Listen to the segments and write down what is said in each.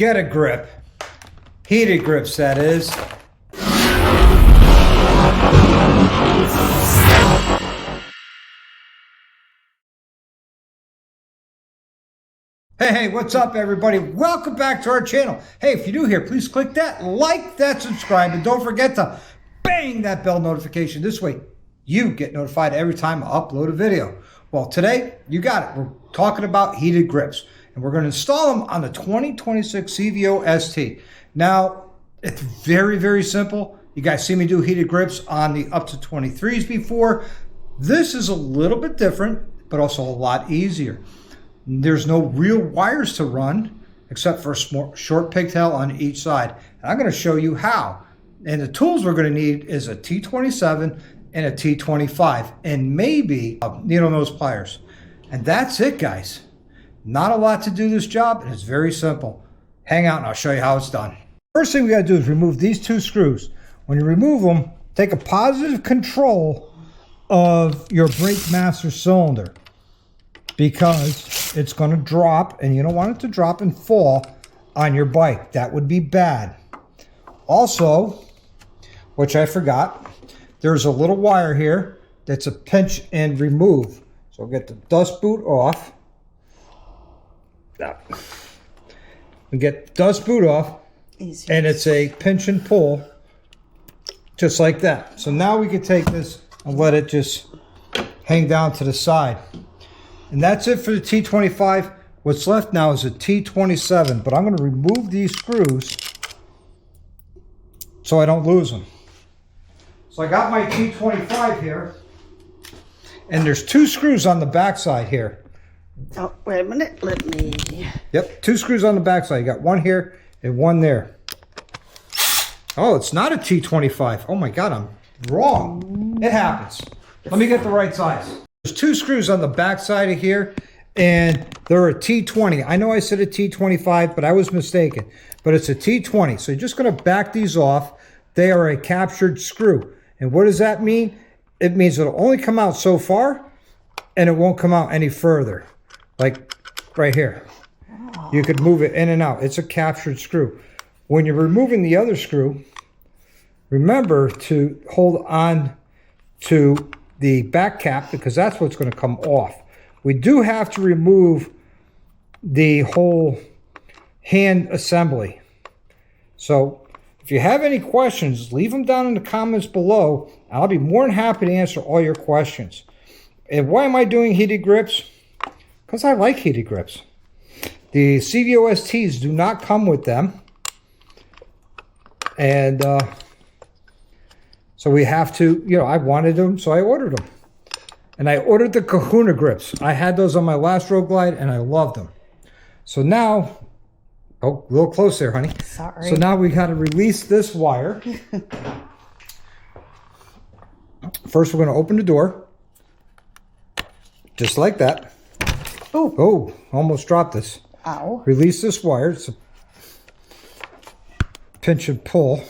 get a grip. Heated grips, that is. Hey, what's up, everybody? Welcome back to our channel. Hey, if you're new here, please click that like, that, subscribe, and don't forget to bang that bell notification. This way, you get notified every time I upload a video. Well, today, you got it. We're talking about heated grips, and we're going to install them on the 2026 CVO ST. Now, it's very, very simple. You guys see me do heated grips on the up to 23s before. This is a little bit different, but also a lot easier. There's no real wires to run except for a short pigtail on each side. And I'm going to show you how. And the tools we're going to need is a T27 and a T25 and maybe needle nose pliers. And that's it, guys. Not a lot to do this job, and it's very simple. Hang out and I'll show you how it's done. First thing we got to do is remove these two screws. When you remove them, take a positive control of your brake master cylinder, because it's going to drop and you don't want it to drop and fall on your bike. That would be bad. Also, which I forgot, there's a little wire here that's a pinch and remove. So I'll get the dust boot off. We get the dust boot off. Easy. And it's a pinch and pull just like that. So now we can take this and let it just hang down to the side. And that's it for the T25. What's left now is a T27, but I'm going to remove these screws so I don't lose them. So I got my T25 here, and there's two screws on the backside here. Oh, wait a minute, let me... Yep, two screws on the backside. You got one here and one there. Oh, it's not a T25. Oh my God, I'm wrong. It happens. Let me get the right size. There's two screws on the back side of here, and they're a T20. I know I said a T25, but I was mistaken. But it's a T20. So you're just going to back these off. They are a captured screw. And what does that mean? It means it'll only come out so far, and it won't come out any further. Like right here. You could move it in and out. It's a captured screw. When you're removing the other screw, remember to hold on to the back cap, because that's what's going to come off. We do have to remove the whole hand assembly. So if you have any questions, leave them down in the comments below. I'll be more than happy to answer all your questions. And why am I doing heated grips? Because I like heated grips. The CVO STs do not come with them. And so we have to, I wanted them, so I ordered them. And I ordered the Kahuna grips. I had those on my last Road Glide, and I loved them. So now, oh, a little close there, honey. Sorry. So now we got to release this wire. First, we're going to open the door. Just like that. Ooh. Oh, almost dropped this. Ow. Release this wire. It's a pinch and pull.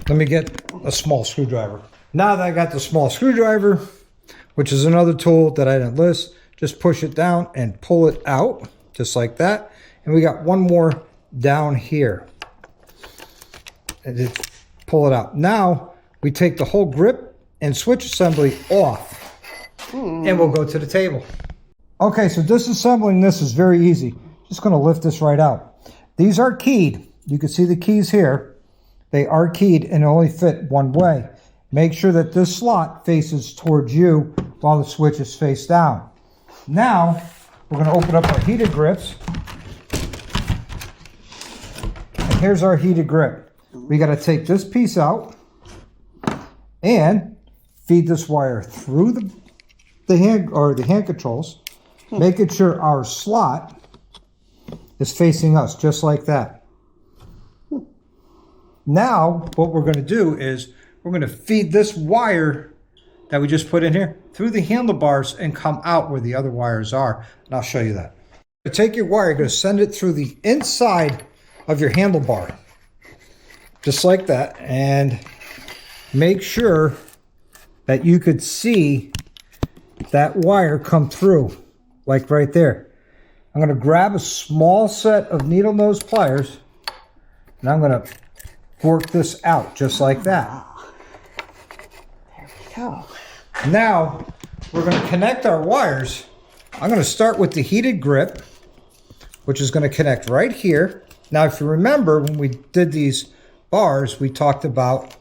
Let me get a small screwdriver. Now that I got the small screwdriver, which is another tool that I didn't list, just push it down and pull it out, just like that. And we got one more down here. And just pull it out. Now, we take the whole grip and switch assembly off. And we'll go to the table. Okay, so disassembling this is very easy. Just going to lift this right out. These are keyed. You can see the keys here. They are keyed and only fit one way. Make sure that this slot faces towards you while the switch is face down. Now, we're going to open up our heated grips. And here's our heated grip. We got to take this piece out and feed this wire through the hand controls, making sure our slot is facing us, just like that. Now, what we're going to do is we're going to feed this wire that we just put in here through the handlebars and come out where the other wires are. And I'll show you that. Take your wire, you're going to send it through the inside of your handlebar. Just like that. And make sure that you could see that wire come through, like right there. I'm I'm going to grab a small set of needle nose pliers and I'm going to work this out just like that. There we go. Now we're going to connect our wires. I'm going to start with the heated grip, which is going to connect right here. Now, if you remember, when we did these bars, we talked about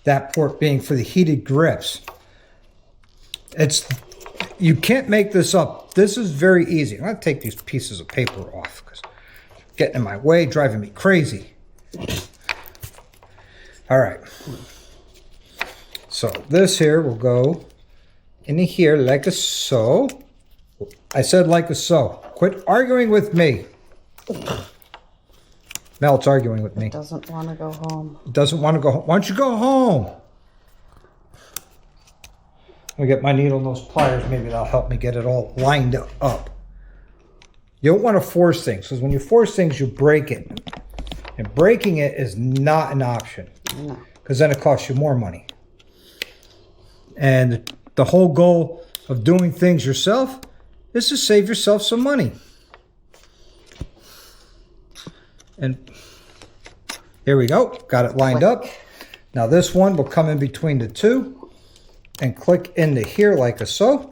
that port being for the heated grips. You can't make this up. This is very easy. I'm going to take these pieces of paper off because it's getting in my way, driving me crazy. All right. So this here will go in here like a so. I said like a so. Quit arguing with me. Mel's arguing with me. Doesn't want to go home. Doesn't want to go home. Why don't you go home? I'll get my needle nose pliers. Maybe that'll help me get it all lined up. You don't want to force things, because when you force things, you break it. And breaking it is not an option. No. Because then it costs you more money. And the whole goal of doing things yourself is to save yourself some money. And here we go. Got it lined up. Now this one will come in between the two and click into here like a so.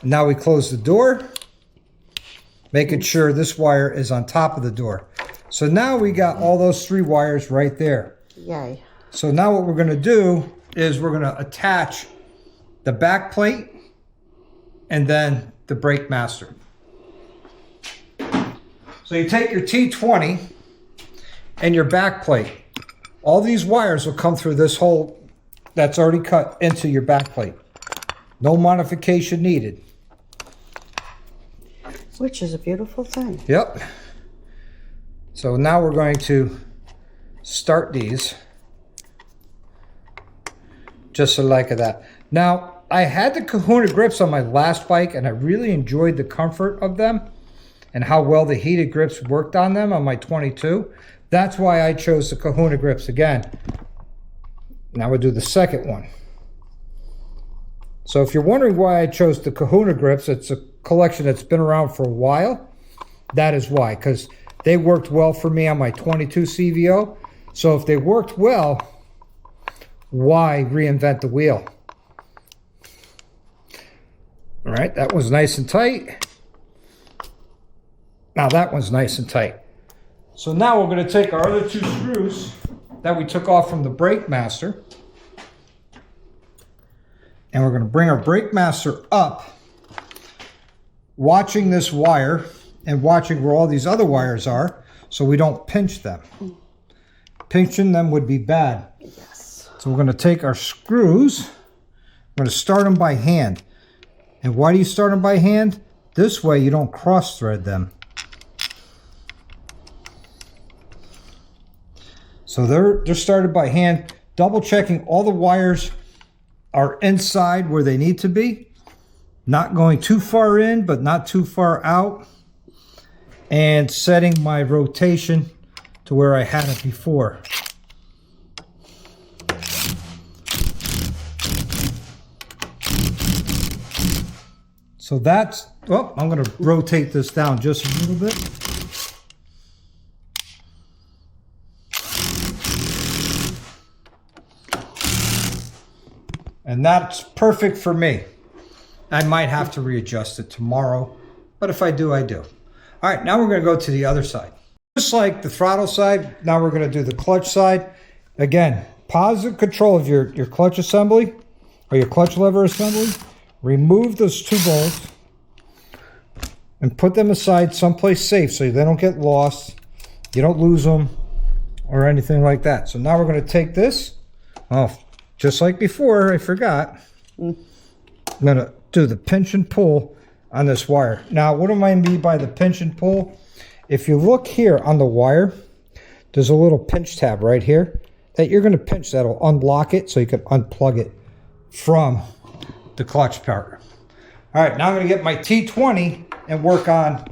Now we close the door, making sure this wire is on top of the door. So now we got all those 3 wires right there. Yay. So now what we're going to do is we're going to attach the back plate and then the brake master. So you take your T20 and your back plate. All these wires will come through this hole that's already cut into your back plate. No modification needed. Which is a beautiful thing. Yep. So now we're going to start these just like that. Now, I had the Kahuna grips on my last bike and I really enjoyed the comfort of them and how well the heated grips worked on them on my 22. That's why I chose the Kahuna grips again. Now we'll do the second one. So if you're wondering why I chose the Kahuna grips, it's a collection that's been around for a while. That is why, because they worked well for me on my 22 CVO. So if they worked well, why reinvent the wheel? All right, that one's nice and tight. Now that one's nice and tight. So now we're going to take our other 2 screws that we took off from the brake master. And we're going to bring our brake master up, watching this wire and watching where all these other wires are so we don't pinch them. Pinching them would be bad. Yes. So we're going to take our screws, we're going to start them by hand. And why do you start them by hand? This way you don't cross thread them. So they're started by hand, double checking all the wires are inside where they need to be. Not going too far in, but not too far out. And setting my rotation to where I had it before. So that's, well, I'm going to rotate this down just a little bit. And that's perfect for me. I might have to readjust it tomorrow, but if I do, I do. All right, now we're going to go to the other side. Just like the throttle side, now we're going to do the clutch side. Again, positive control of your clutch assembly or your clutch lever assembly. Remove those 2 bolts and put them aside someplace safe so they don't get lost, you don't lose them or anything like that. So now we're going to take this off. Just like before, I forgot. I'm going to do the pinch and pull on this wire. Now, what do I mean by the pinch and pull? If you look here on the wire, there's a little pinch tab right here that you're going to pinch. That'll unlock it so you can unplug it from the clutch part. All right, now I'm going to get my T20 and work on.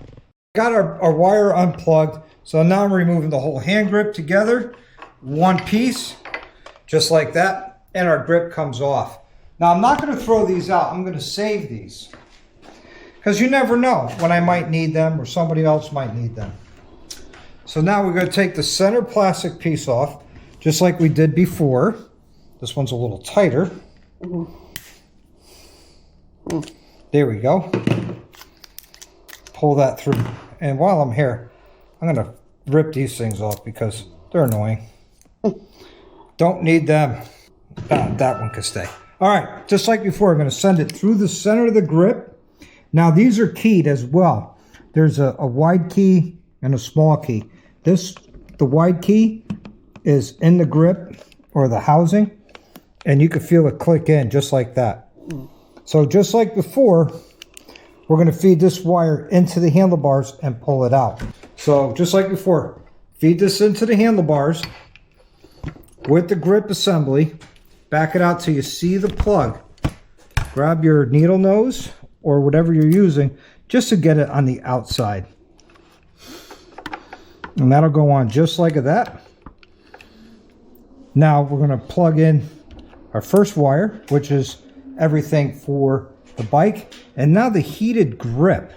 Got our wire unplugged. So now I'm removing the whole hand grip together, one piece, just like that. And our grip comes off. Now I'm not going to throw these out. I'm going to save these. because you never know when I might need them or somebody else might need them. So now we're going to take the center plastic piece off, just like we did before. This one's a little tighter. There we go. Pull that through. And while I'm here, I'm going to rip these things off because they're annoying. Don't need them. That one can stay. All right, just like before, I'm going to send it through the center of the grip. Now, these are keyed as well. There's a wide key and a small key. The wide key is in the grip or the housing, and you can feel it click in just like that. So just like before, we're going to feed this wire into the handlebars and pull it out. So just like before, feed this into the handlebars with the grip assembly. Back it out till you see the plug. Grab your needle nose or whatever you're using just to get it on the outside. And that'll go on just like that. Now we're going to plug in our first wire, which is everything for the bike. And now the heated grip,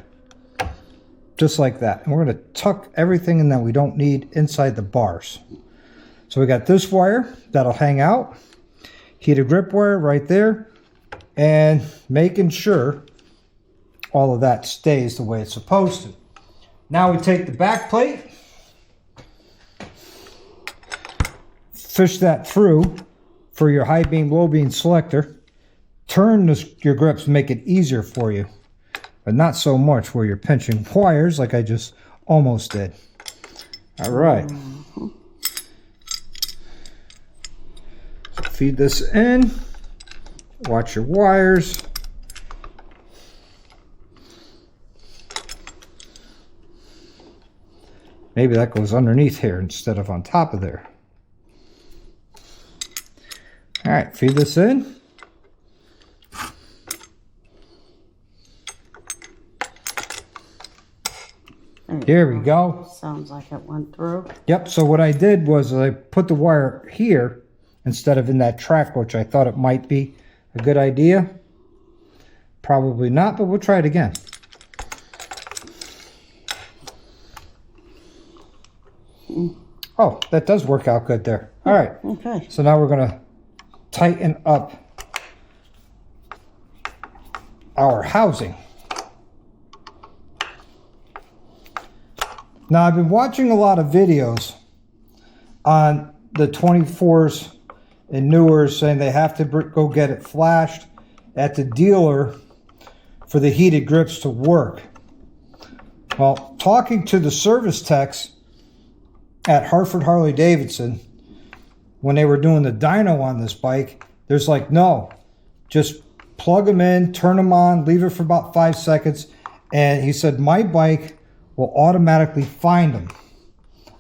just like that. And we're going to tuck everything in that we don't need inside the bars. So we got this wire that'll hang out. Heated grip wire right there. And making sure all of that stays the way it's supposed to. Now we take the back plate. Fish that through for your high beam, low beam selector. Turn your grips, make it easier for you, but not so much where you're pinching wires like I just almost did. All right. So feed this in. Watch your wires. Maybe that goes underneath here instead of on top of there. All right, feed this in. Here we go. Sounds like it went through. Yep, so what I did was I put the wire here instead of in that track, which I thought it might be a good idea. Probably not, but we'll try it again. Oh, that does work out good there. All right. Okay. So now we're going to tighten up our housing. Now, I've been watching a lot of videos on the 24s and newers saying they have to go get it flashed at the dealer for the heated grips to work. Well, talking to the service techs at Harley Davidson, when they were doing the dyno on this bike, there's like, no, just plug them in, turn them on, leave it for about 5 seconds. And he said, my bike will automatically find them.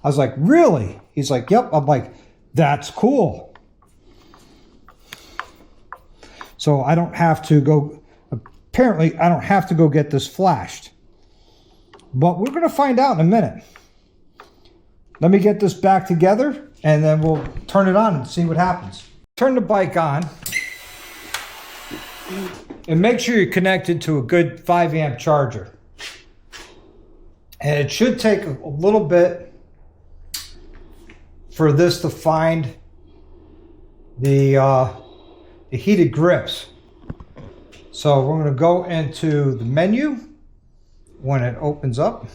I was like, really? He's like, yep. I'm like, that's cool. So I don't have to go, apparently I don't have to go get this flashed. But we're going to find out in a minute. Let me get this back together and then we'll turn it on and see what happens. Turn the bike on and make sure you're connected to a good 5 amp charger. And it should take a little bit for this to find the heated grips. So we're going to go into the menu when it opens up.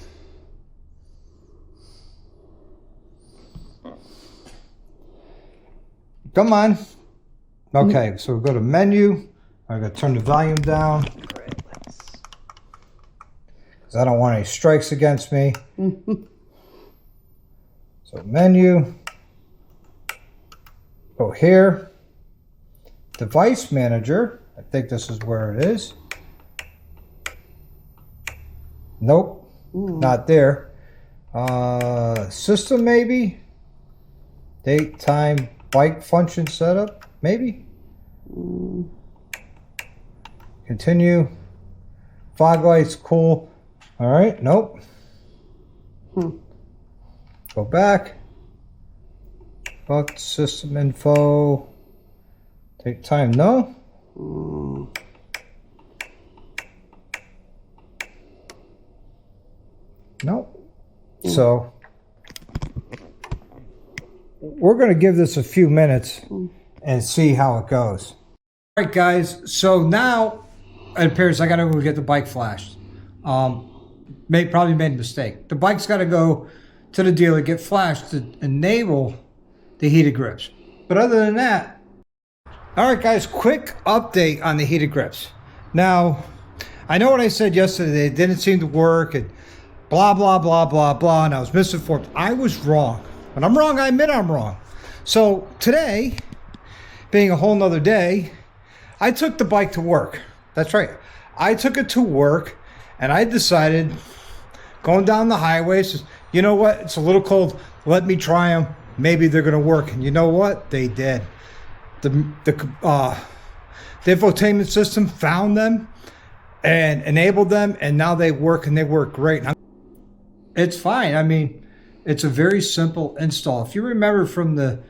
Come on. Okay, so we'll go to menu. I'm going to turn the volume down because I don't want any strikes against me. So menu. Go here. Device manager. I think this is where it is. Nope, not there. System maybe. Date, time, bike function setup, maybe. Continue. Fog lights, cool. All right, nope. Go back. Buck system info. Take time, no. Nope. So we're going to give this a few minutes and see how it goes. All right, guys. So now it appears I got to go get the bike flashed. Probably made a mistake. The bike's got to go to the dealer, get flashed to enable the heated grips. But other than that, all right, guys, quick update on the heated grips. Now, I know what I said yesterday. It didn't seem to work and blah, blah, blah, blah, blah, and I was misinformed. I was wrong. When I'm wrong, I admit I'm wrong. So today, being a whole nother day, I took the bike to work. That's right. I took it to work, and I decided, going down the highways, you know what? It's a little cold. Let me try them. Maybe they're going to work. And you know what? They did. The infotainment system found them and enabled them, and now they work, and they work great. It's fine. I mean, it's a very simple install. If you remember from the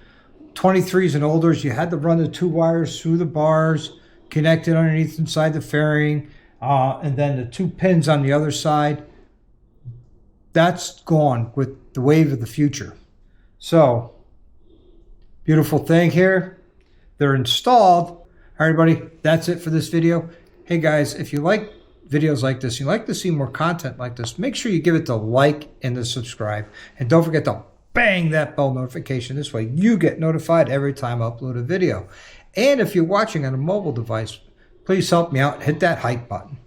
23s and olders, you had to run the 2 wires through the bars, connected underneath inside the fairing, and then the 2 pins on the other side. That's gone with the wave of the future. So, beautiful thing here. They're installed. All right, everybody, that's it for this video. Hey guys, if you like videos like this, you like to see more content like this, make sure you give it the like and the subscribe. And don't forget to bang that bell notification. This way you get notified every time I upload a video. And if you're watching on a mobile device, please help me out and hit that like button.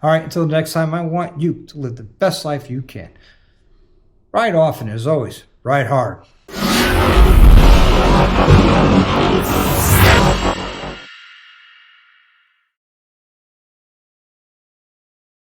All right, until next time, I want you to live the best life you can. Ride often, as always, ride hard.